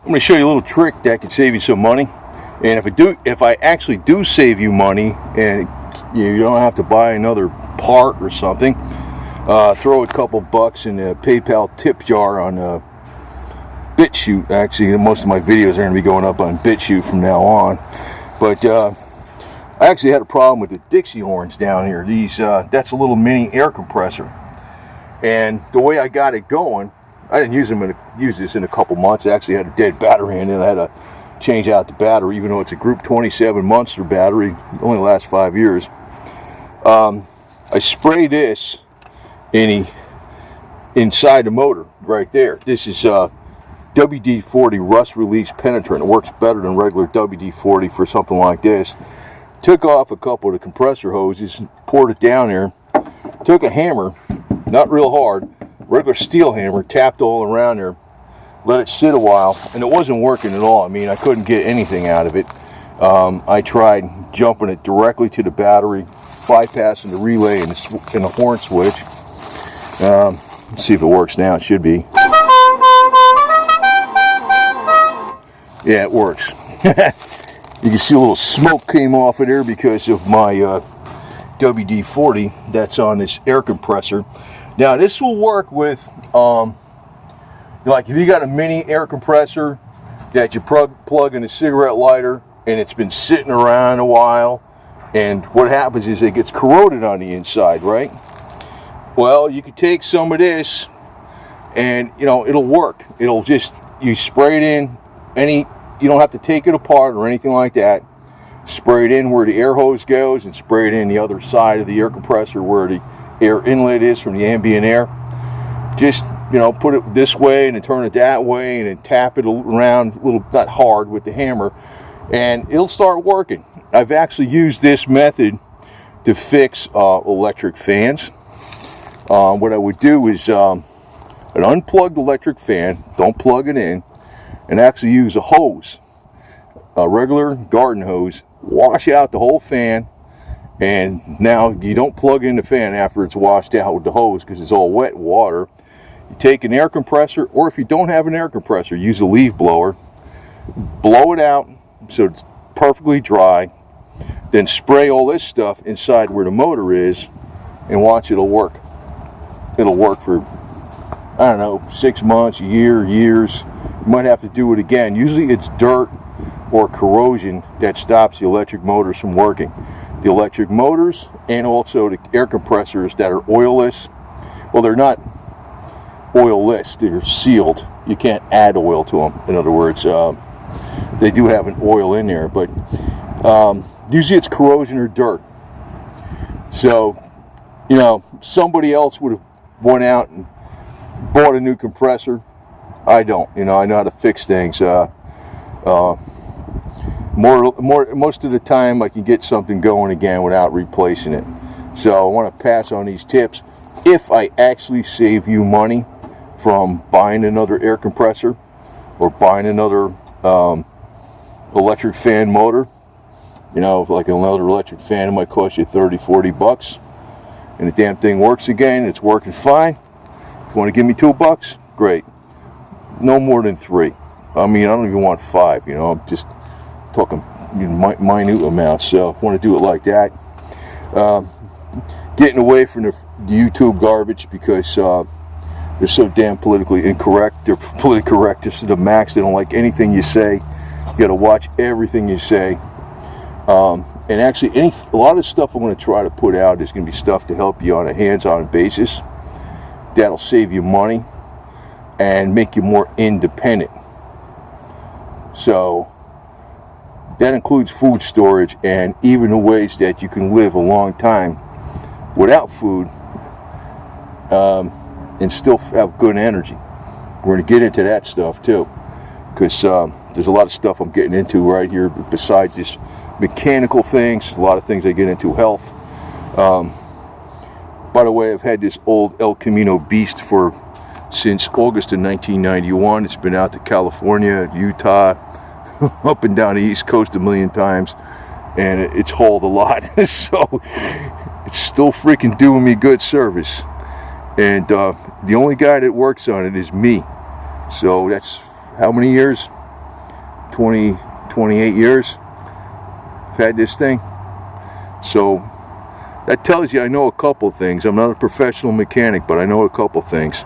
I'm going to show you a little trick that can save you some money. And if I actually do save you money, and you don't have to buy another part or something, throw a couple bucks in a PayPal tip jar on BitChute. Actually, most of my videos are going to be going up on BitChute from now on. But I actually had a problem with the Dixie horns down here. That's a little mini air compressor, and the way I got it going, I didn't use this in a couple months. I actually had a dead battery in it. I had to change out the battery, even though it's a Group 27 Monster battery. It only lasts 5 years. I spray this inside the motor right there. This is WD-40 rust release penetrant. It works better than regular WD-40 for something like this. Took off a couple of the compressor hoses, poured it down there. Took a hammer, not real hard, regular steel hammer, tapped all around there, let it sit a while, and it wasn't working at all. I mean, I couldn't get anything out of it. I tried jumping it directly to the battery, bypassing the relay and the horn switch. Let's see if it works now. It should be. Yeah, it works. You can see a little smoke came off of there because of my WD-40 that's on this air compressor. Now, this will work with, like if you got a mini air compressor that you plug in a cigarette lighter and it's been sitting around a while, and what happens is it gets corroded on the inside, right? Well, you could take some of this and, it'll work. It'll just, you spray it in, you don't have to take it apart or anything like that. Spray it in where the air hose goes and spray it in the other side of the air compressor where the air inlet is from the ambient air. Just, put it this way and then turn it that way and then tap it around a little, not hard, with the hammer, and it'll start working. I've actually used this method to fix electric fans. What I would do is an unplugged electric fan, don't plug it in, and actually use a hose, a regular garden hose, wash out the whole fan. And now you don't plug in the fan after it's washed out with the hose because it's all wet water. You take an air compressor, or if you don't have an air compressor, use a leaf blower, blow it out so it's perfectly dry, then spray all this stuff inside where the motor is, and watch, it'll work. It'll work for, 6 months, a year, years. You might have to do it again. Usually it's dirt or corrosion that stops the electric motors from working. The electric motors and also the air compressors that are oilless, well, they're not oilless, they're sealed. You can't add oil to them. In other words, they do have an oil in there, but usually it's corrosion or dirt. So, somebody else would have went out and bought a new compressor. I don't. I know how to fix things. Most of the time I can get something going again without replacing it. So I want to pass on these tips. If I actually save you money from buying another air compressor or buying another electric fan motor, like another electric fan, it might cost you 30-40 bucks, and the damn thing works again, it's working fine. If you want to give me $2, great. No more than 3. I mean, I don't even want 5, I'm just talking minute amounts, so I want to do it like that. Getting away from the YouTube garbage because they're so damn politically incorrect. They're politically correct to the max. They don't like anything you say. You got to watch everything you say. And actually, a lot of stuff I'm going to try to put out is going to be stuff to help you on a hands-on basis. That'll save you money and make you more independent. So that includes food storage and even the ways that you can live a long time without food and still have good energy. We're going to get into that stuff too, because there's a lot of stuff I'm getting into right here besides this mechanical things. A lot of things I get into health. By the way, I've had this old El Camino Beast since August of 1991. It's been out to California, Utah, up and down the East Coast a million times, and it's hauled a lot. So it's still freaking doing me good service. And the only guy that works on it is me. So that's how many years? 28 years I've had this thing. So that tells you I know a couple things. I'm not a professional mechanic, but I know a couple things.